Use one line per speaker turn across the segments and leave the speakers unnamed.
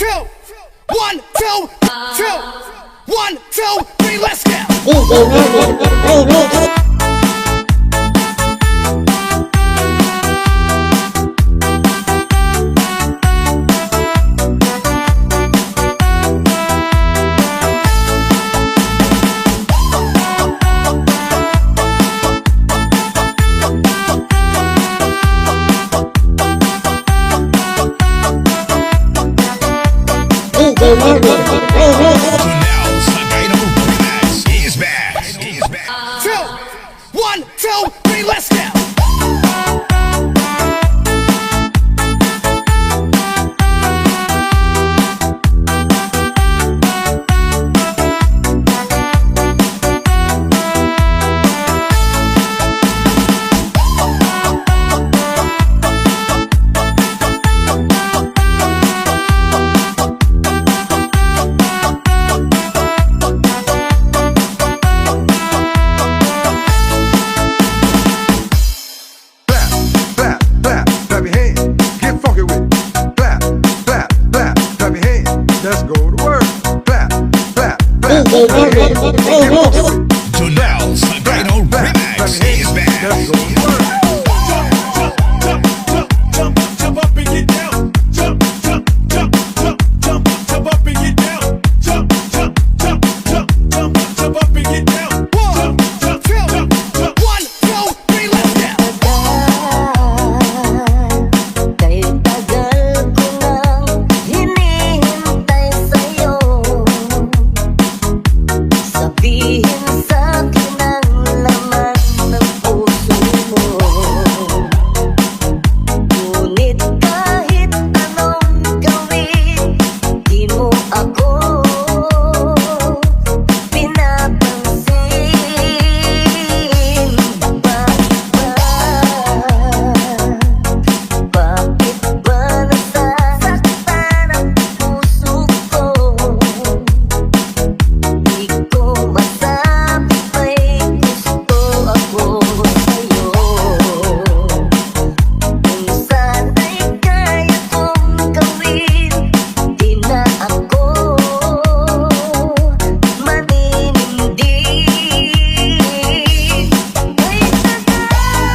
two, 1, 2, 2, 1, 2, 3, let's go.
REMIX.
He's back. 2, 1, 2, 3, let's go.
Tunay, sakin, REMIX. He's back.
Jump up and get down. Jump up and get down. Jump up and get down.
1, 2, 3, let's go.
Kay tagal ko nang hinihintay sa'yo. Sabihin sa'kin ang laman ng puso mo. Ngunit kahit anong gawin, di mo ako pinapansin. Bakit ba nasasaktan ang puso ko? Di ko masabi may gusto ako sa'yo. Kung sana'y kaya kong gawin, di na ako maninindig. Kay tagal,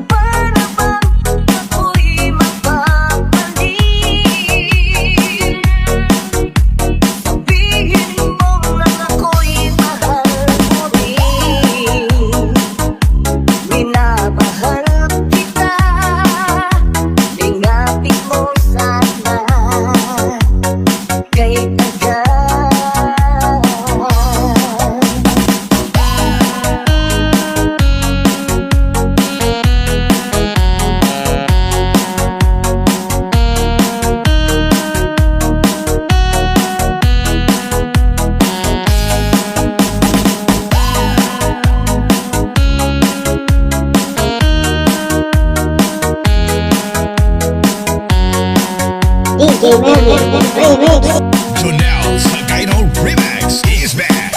para bang ako'y mapapalin. Sabihin mo lang ako'y mahal mo rin. Minamahal kita, ingapin mo sana. Kay tagal.
Tunay, sakin, REMIX. He's back.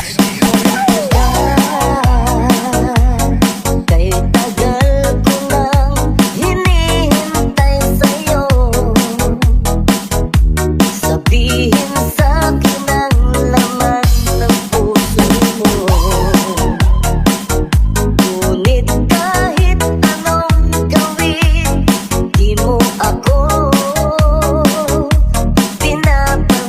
Kay tagal ko nang hinihintay sa'yo. Sabihin sa'kin ang laman ng puso mo. Ngunit kahit anong gawin, di mo ako pinapansin.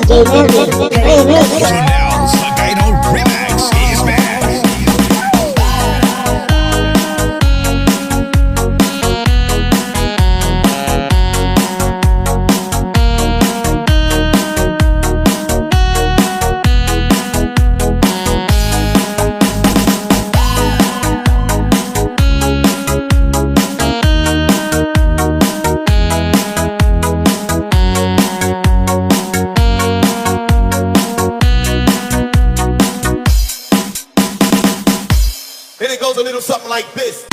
Now, Sagay no Remix is back.
And it goes a little something like this.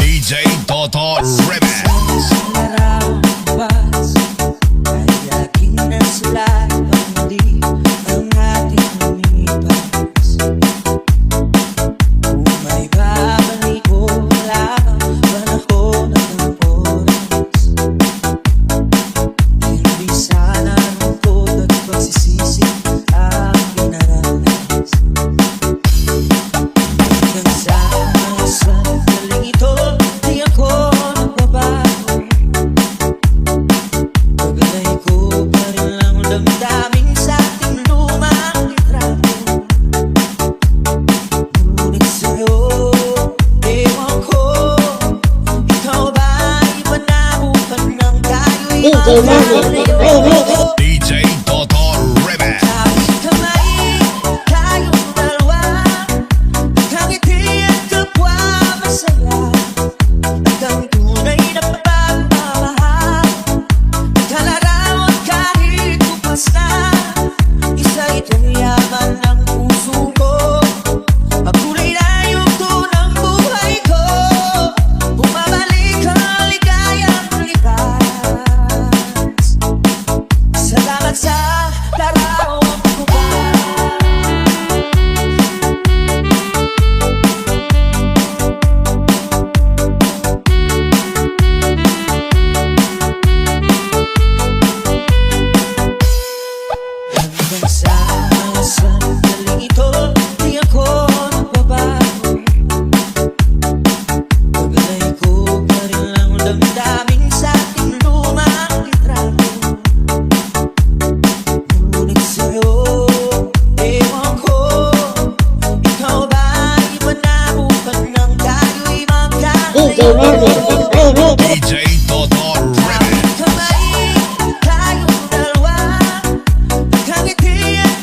DJ Toto Remix.
Narawas ay aking nasulatan di ang ating lumipas. Kung may babalik ko lang panahon ng oras, hindi sana lungkot at pagsisisi ang pinaranas. Hanggang sa sandaling ito, di ako nagbabago. Pagalay ko pa rin ang damdamin sa ating lumang litrato. Ngunit sa'yo, ewan ko, ikaw ba'y panabukan ng tayo'y magkalayo?
DJ Toto Remix.
Kapit kamay, tayong dalawa, nakangiti at kapwa masaya. At ang tunay na pagmamahal, kalarawan kahit kupas na. Isa itong yaman ng puso ko, pagkulay na yugto ng buhay ko. Bumabalik ang ligayang lipas. Salamat sa larawan ko ba. Hanggang sa sandaling ito, di ako nagbabago. Pagalay ko pa rin ang damdamin sa ating lumang litrato. Ngunit sa'yo, ewan ko, ikaw ba'y panabukan ng tayo'y magkalayo?
DJ Toto Remix.
Kamay, tayong dalawa, nakangiti at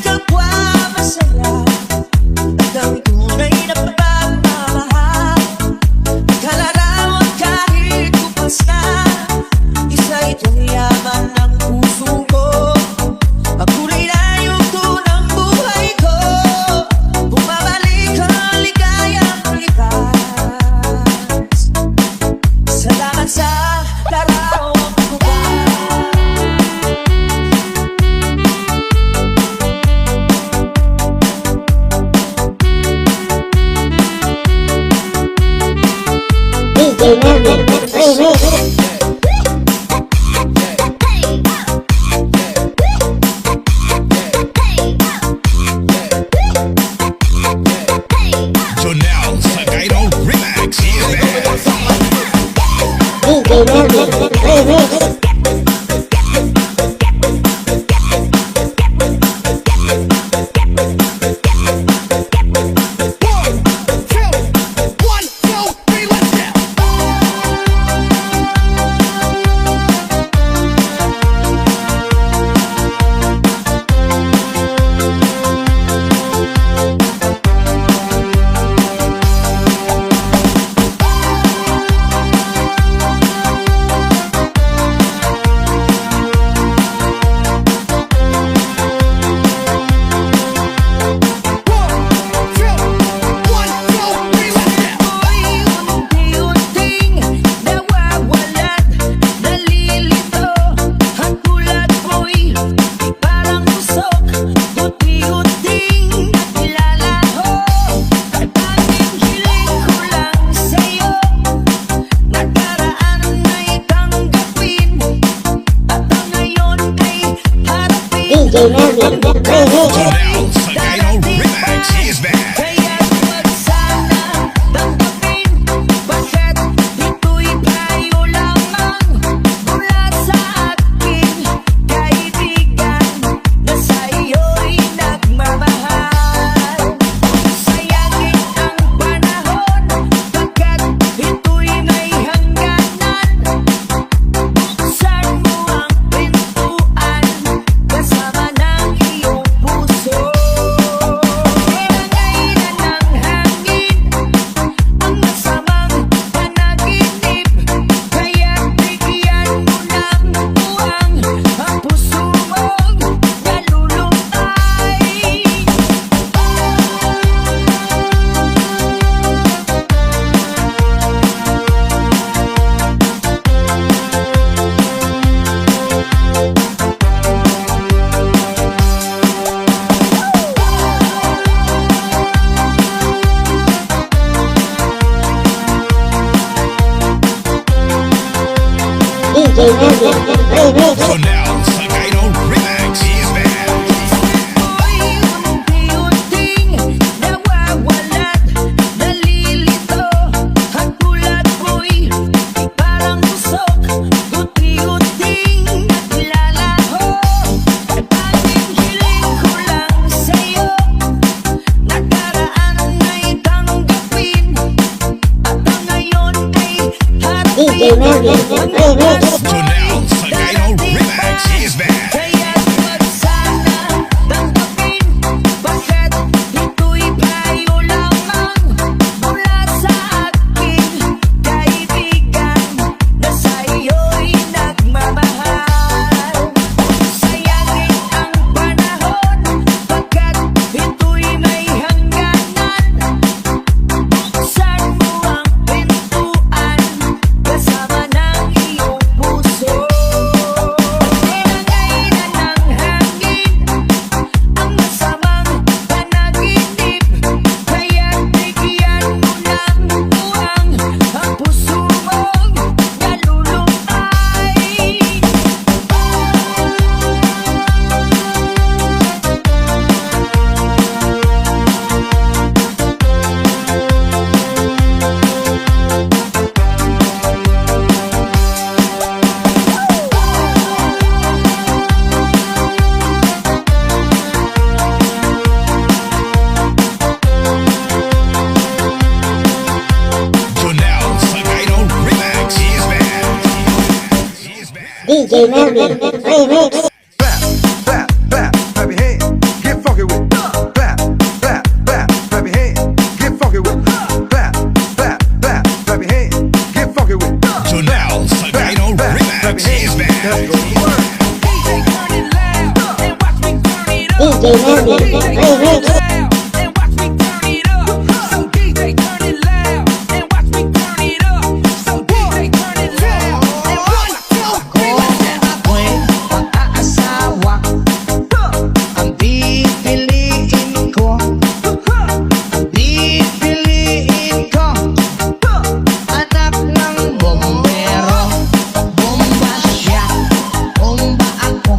Tunay sa Tagalog Remix is back.
Kaya't wag sana tanggapin, bakit ito'y tayo lamang mula sa akin, kaibigan, na sa'yo'y nagmamahal. Sayangin ang panahon, bakit ito'y may hangganan. Buksan mo ang pintuan, kasama ng iyong puso. Ilagay na ng hangin ang masamang panaginip, kaya bigyan mo ng buwang ang puso mong nalulutay.
Tunay sa Tagalog Remix is back.
Ako'y unti-unting nawawalat, nalilito, at tulad ko'y parang usok, unti-unting naglalaho. Tanging hiling ko lang sa'yo, nakaraan ay tanggapin, at ang ngayon ay harapin.
Tunay sa Tagalog Remix is back.
Kaya't wag sana tanggapin, bakit ito'y tayo lamang mula sa akin, kaibigan, na sa'yo'y nagmamahal. Sayangin ang panahon, bakit ito'y may hangganan. Buksan mo ang pintuan, kasama ng iyong puso. Ilagay na ng hangin ang masamang panaginip, kaya bigyan mo ng buwang ang puso mong nalulutay.
Tunay sa Tagalog Remix is back.
Clap, clap, clap your hands, get funky with it. Clap, clap, clap, clap your hands, get funky with it. Clap, clap, clap, clap your hands, get funky with it.
Tunay sa Tagalog Remix is back.
DJ turn it loud and watch me turn it up. DJ turn it loud and watch me turn it up. So DJ turn it loud and watch me turn it up. So DJ turn it loud and watch me turn it up. Ako'y pag-aasawa, ang pipiliin ko. Ang pipiliin ko, anak ng bombero. Bomba siya, bomba ako,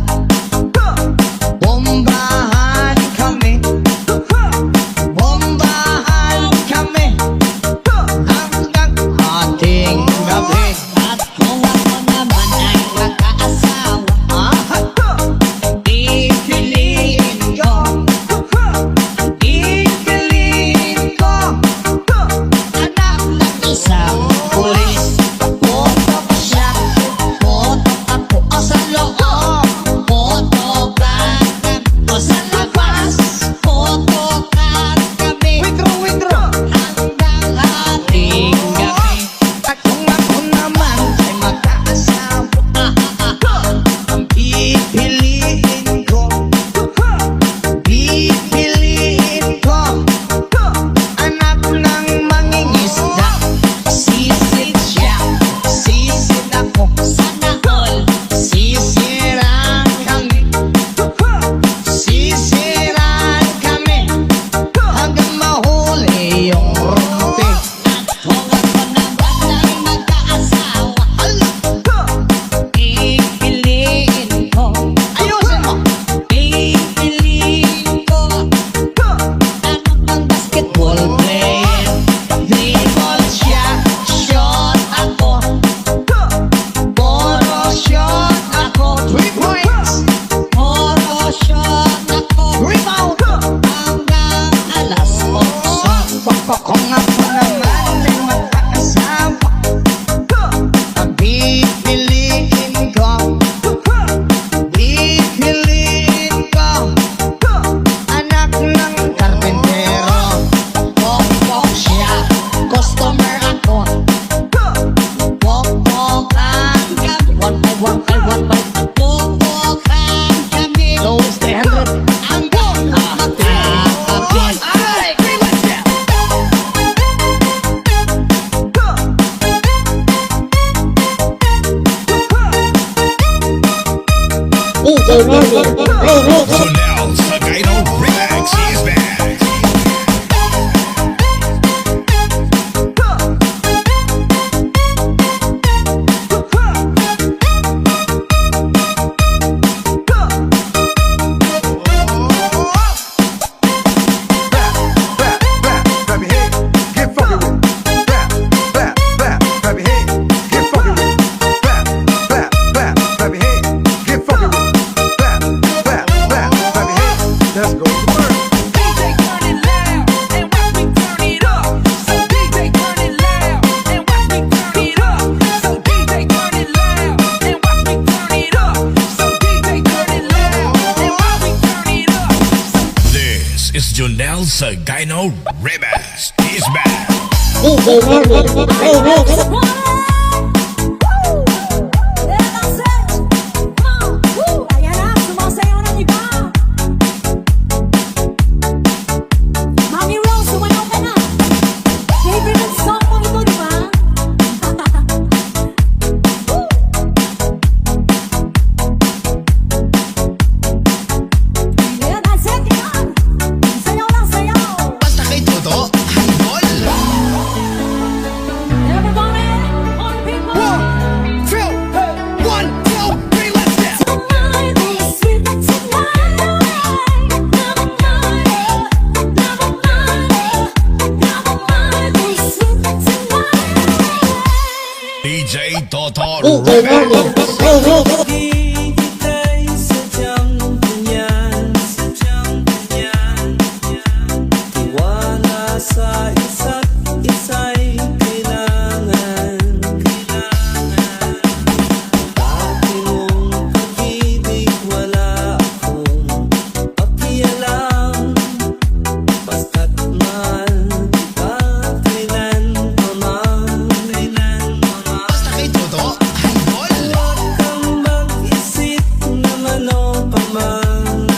bombahan kami.
is Junel Sagino Remix. He's back.
DJ Mervin Remix.
Basta kay Toto, idol.
One, two, three, let's go.
DJ Toto
DJ Mervin
Remix.
Remix.
Ika'y sadyang ganyan, tiwala sa isa't isa'y kailangan. Dati mong pag-ibig wala akong pakialam, basta't mahal kita kailanman.
Basta kay Toto, idol.
Huwag kang mag-isip naman o paman,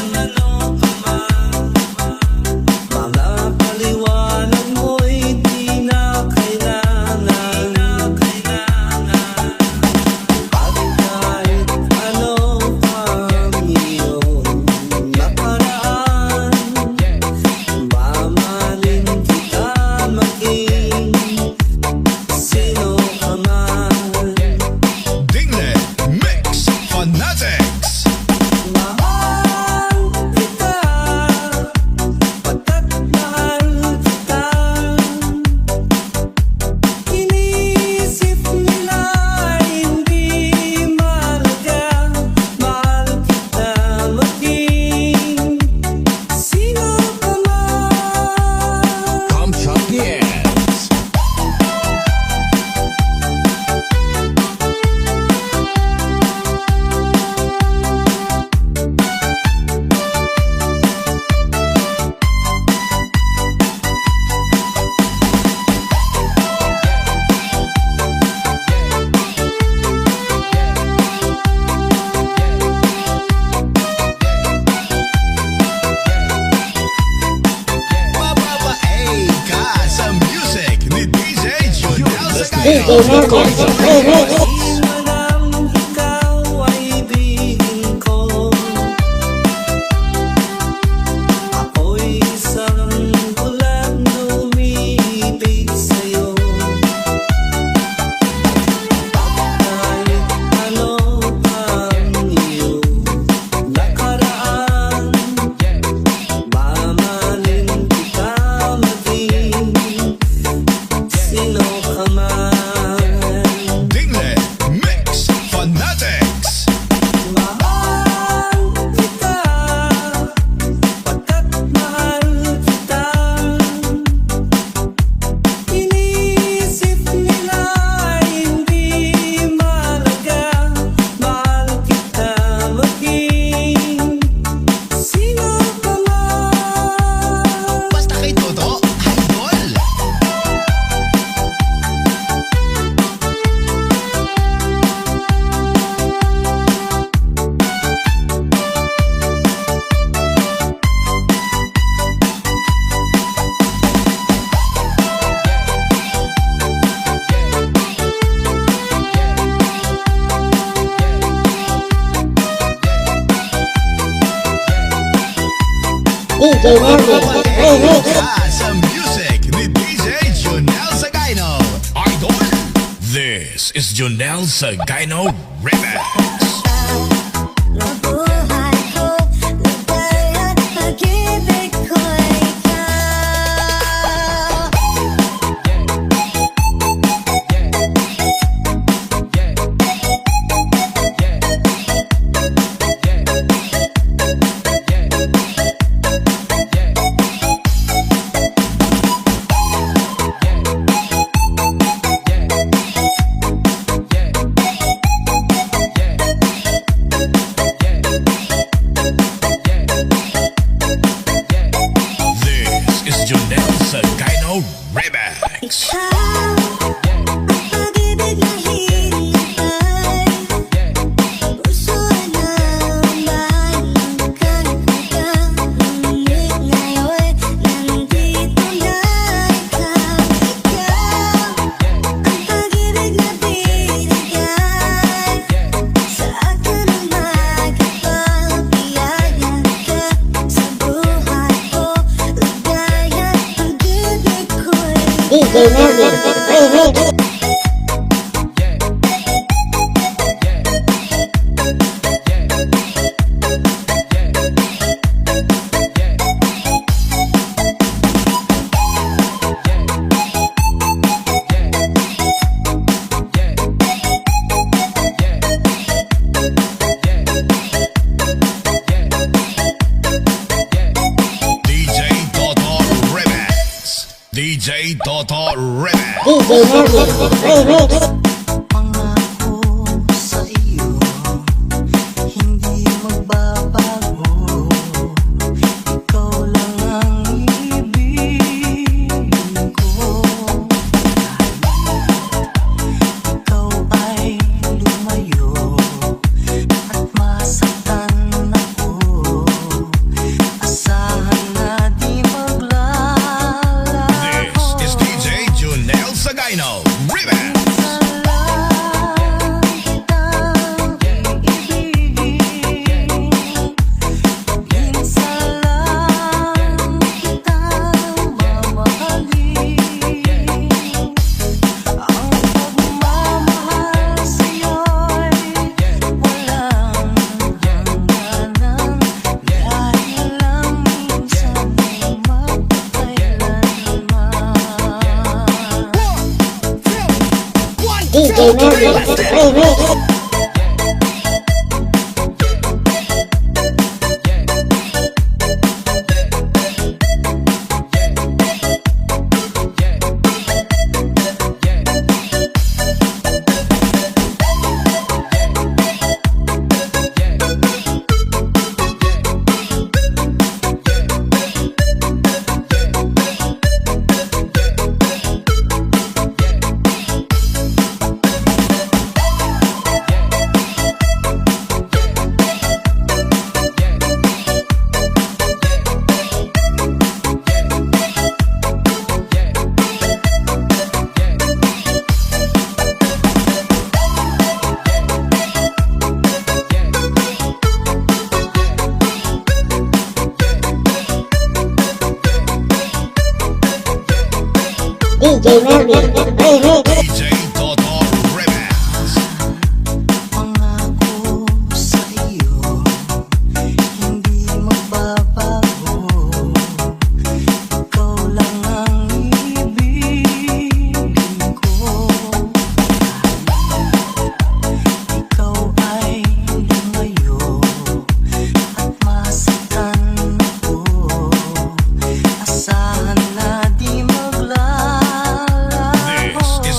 mga paliwanag mo'y di na kailangan. At kahit ano pang iyong nakaraan, mamahalin kita maging sino ka man.
Dingle Mix Fanatics.
Mahal kita, pagkat mahal kita. Inisip nila hindi mahalaga, mahal kita maging sino ka man.
Come Champions. Mababae ka sa music ni DJ Junel
DJ
Sagino.
Mervin Remix.
Iwanang ikaw ay ibigin ko. Ako'y isang bulag na umiibig sa'yo. Kahit ano pang iyong nakaraan, mamahalin kita maging sino ka man.
Dingle Mix Fanatics.
Mahal kita, pagkat mahal kita. Inisip nila hindi mahalaga, mahal kita maging sino ka man.
Basta kay Toto, idol.
DJ Mervin Remix.
Ka sa music ni DJ Junel Sagino. Idol. This is Junel Sagino Remix.
Nabubuhay ko, labay at pag-ibig ko ikaw.
Sagino Remix.
Ang pag-ibig na hinihintay, puso na umalang kang ngunit ngayon nandito na ikaw. Ang pag-ibig na binigay sa akin ang magpapayag ka sa buhay ko. Ligaya ang pag-ibig ko'y
DJ Marvin, remix.
DJ Toto Remix. DJ Toto Remix.
DJ Marvin, remix.
Pangako sa iyo, hindi magbabago. Ikaw lang ang ibigin ko. Ikaw ay lumayo at masaktan ako. Asahan na di maglalaho.
This is DJ Junel Sagino Remix.
DJ Marvin, remix. DJ Marvin, remix.
DJ Toto Remix.
Pangako sa iyo, hindi magbabago. Ikaw lang ang ibigin ko. Ikaw ay lumayo at masaktan ako. Asahan na di maglalaho.
This is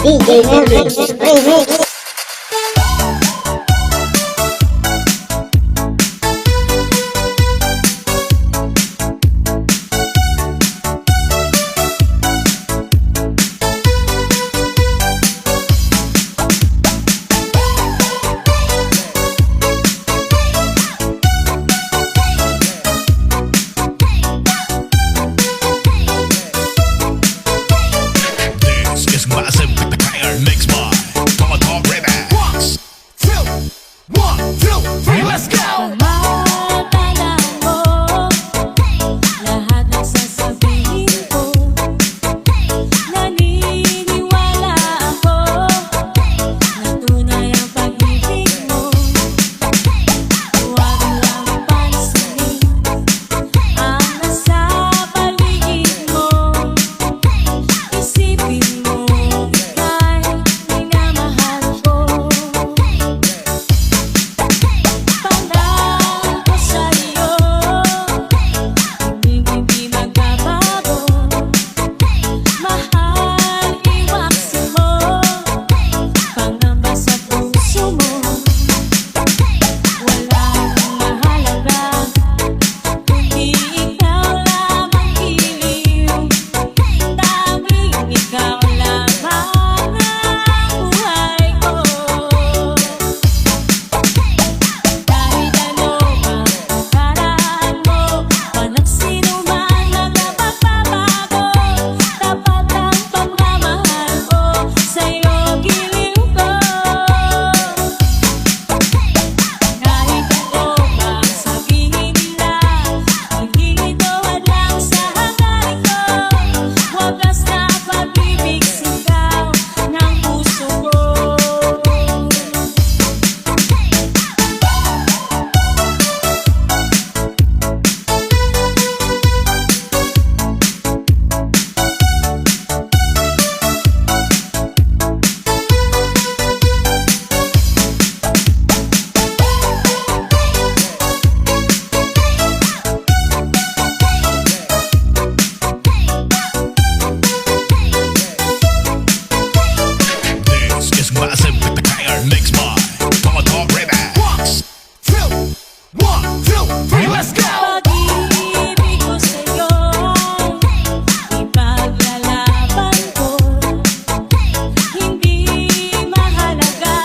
DJ Melvin, remix.
This is massive REMIX by TAGALOG REMIX.
1, 2, 3, let's go!
Matandaan mo lahat ng sasabihin ko. Naniniwala ako na tunay ang pag-ibig mo. Huwag lang pansinin ang nasa paligid mo. Isipin mo ika'y minamahal ko. Panahon ko sa'yo, hindi magbabago. Mahal, iwaksin mo, pangamba sa puso mo. Walang mahalaga, kundi ikaw lamang giliw. Tanging ikaw lamang ang buhay ko. Kahit ano ang karaan mo, walang sino man ang mapagbabago. Tapat ang pagmamahal ko, sa'yo giliw ko. Kahit ano pang sabihin nila, hindi ito hadlang sa hangarin ko. Wagas na pag-ibig, sigaw ng puso ko.
This is massive REMIX by TAGALOG REMIX.
1, 2, 3, let's go!
Pag-ibig ko sa'yo, ipaglalaban ko. Hindi mahalaga,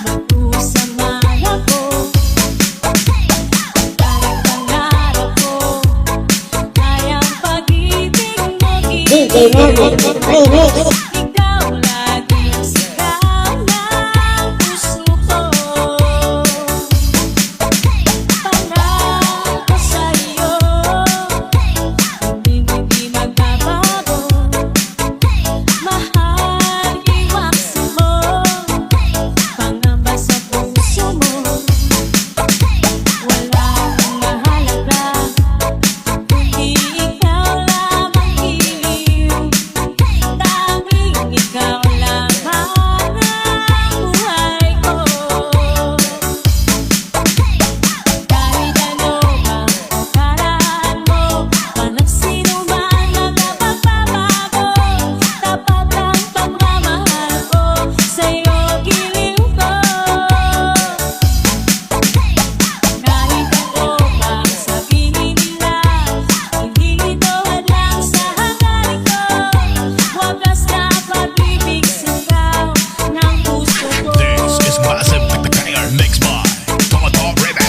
magdusa man ako. Kahit pangarap ko, kayang pag-ibig mo
DJ Melvin, remix.
Ikaw laging sigaw ng puso ko. Panahon ko sa'yo, hindi magbabago. Mahal, iwaksin mo, pangamba sa puso mo. Walang mahalaga, kundi ikaw lamang giliw. Tanging ikaw lamang ang buhay ko. Kahit ano ang karaan mo, walang sino man ang mapagbabago. Tapat ang pagmamahal ko, sa'yo giliw ko. Kahit ano pang sabihin nila, hindi ito hadlang sa hangarin ko. Wagas na pag-ibig, sigaw ng puso ko.
This is massive REMIX by TAGALOG REMIX.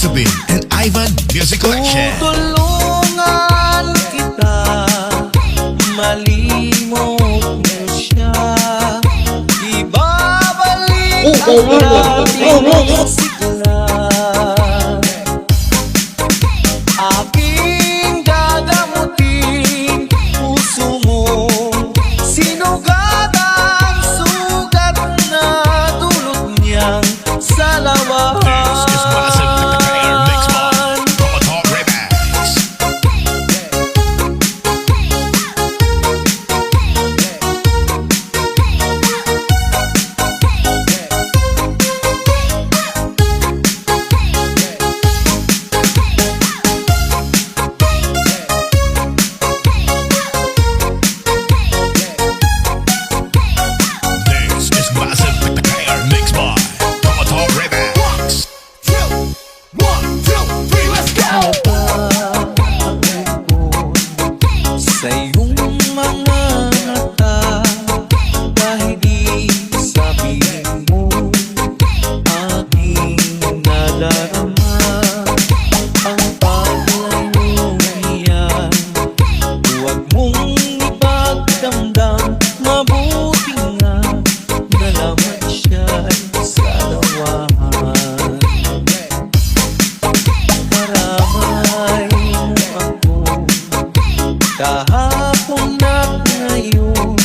Josephine and Ivan Music Collection.
Tutulungan kita, malimot mo siya. Ibabalik ang dating mong sigla. Aking gagamutin puso mo, sinugat ang sugat na dulot niyang salamat.
This is massive Entertainer Mix Bar. Top Remix. This is massive Entertainer Mix Bar. Top Remix.
One, two, three, let's go!
Sa iyong mga mata, dahil di sabihin mo, aking nadarama ang paglayo niyan. Huwag mong ipagdamdam, mabuti nga nalaman siya'y sa lawahan. Karamay mo ako kahapon at ngayon,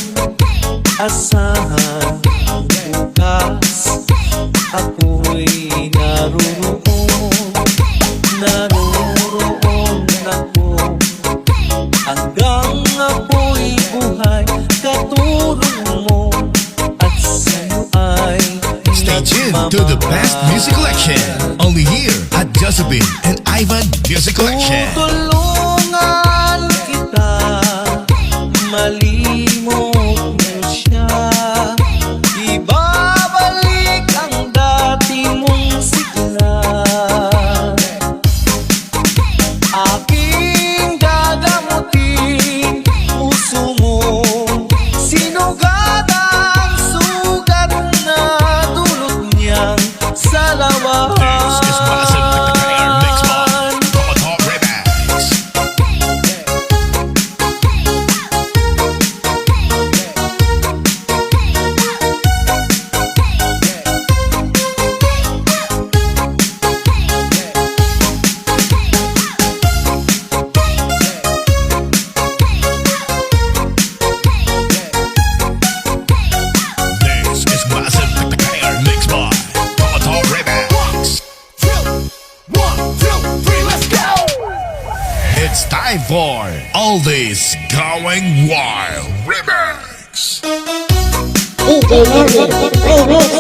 asahan bukas ako'y naroon ako hanggang ako'y buhay, katulong mo at sa'yo ay
Stay tuned to the best music collection. Only here at Josephine and Ivan Music Collection.
Tutulungan kita, malimot mo siya. Ibabalik ang dati mong sigla. Aking gagamutin puso mo, sinugat ang sugat na dulot niyang salamat.
This is massive Entertainer Mix Bar. Top Remix. This is massive Entertainer Mix Bar. Top Remix.
One, two, three, let's go!
It's time for Oldies Going Wild Remix.
DJ Melvin, remix.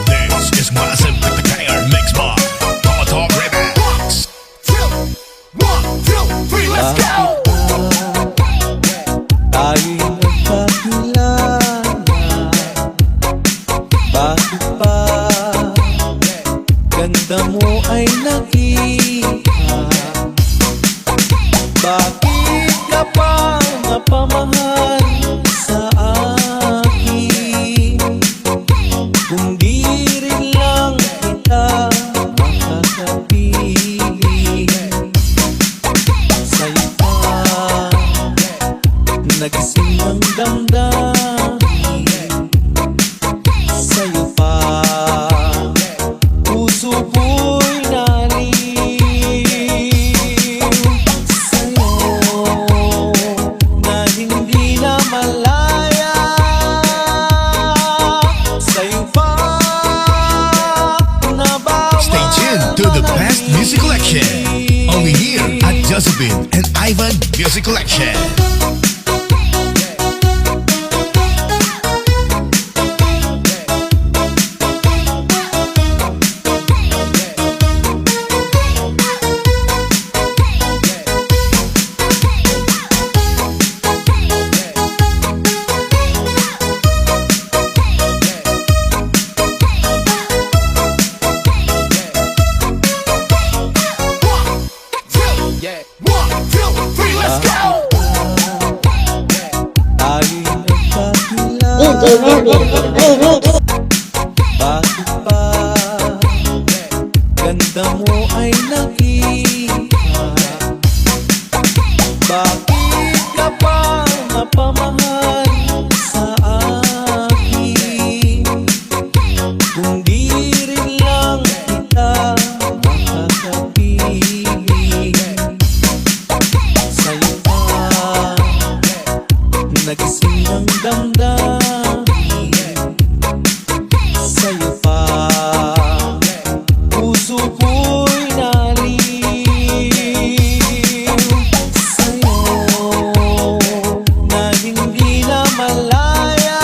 This is massive Entertainer Mix Bar. Top Remix.
One, two, three, let's go!
Tayo'y nagkakilala, bakit ba ganda mo ay nakita? Bakit ka pa napamahal sa akin? Kung di rin lang kita makakapiling, sa'yo pa nagising ang damdamin. Sa'yo pa puso ko'y naliw. Sa'yo na hindi na malaya. Sa'yo pa nabawa.
Stay tuned to the best music collection. Only here at Josephine and Ivan Music Collection.
ganda mo ay nakita. Bakit ka pa napamahal sa akin? Kung di rin lang kita makakapibig, sa'yo pa nagising ang damdamin. Sa'yo pa puso ko'y naliw. Sa'yo na hindi na malaya.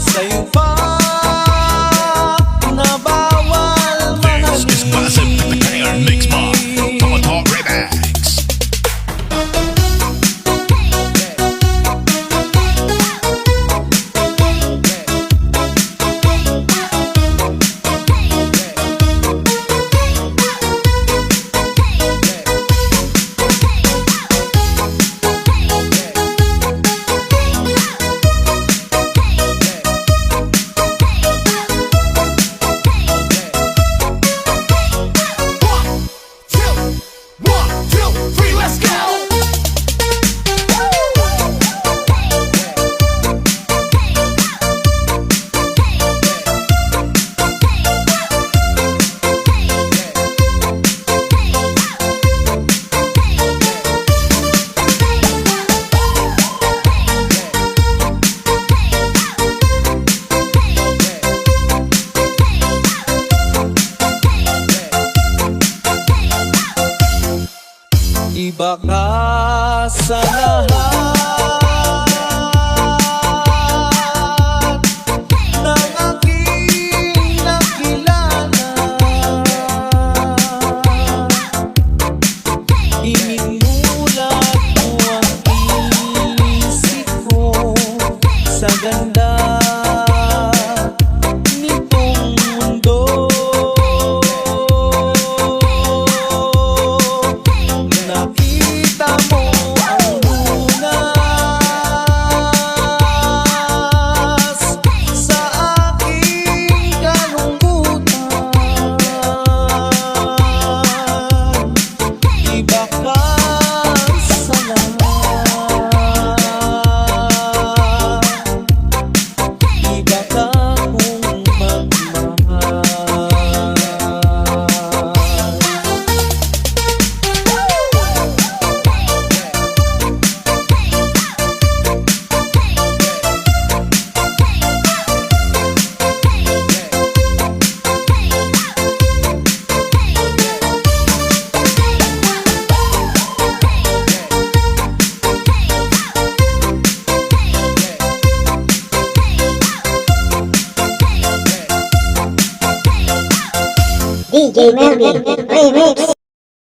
Sa'yo pa na bawal
This is massive with the KRISTIYANO Talk Remix.
One, two, three, let's go!
iba ka sa lahat ng aking nakilala. Inimulat mo ang isip ko sa ganda nitong mundo. Nakita mo ang lunas sa aking kalungkutan. Iba ka sa lahat, iba ka kung magmahal.
DJ Melvin, remix.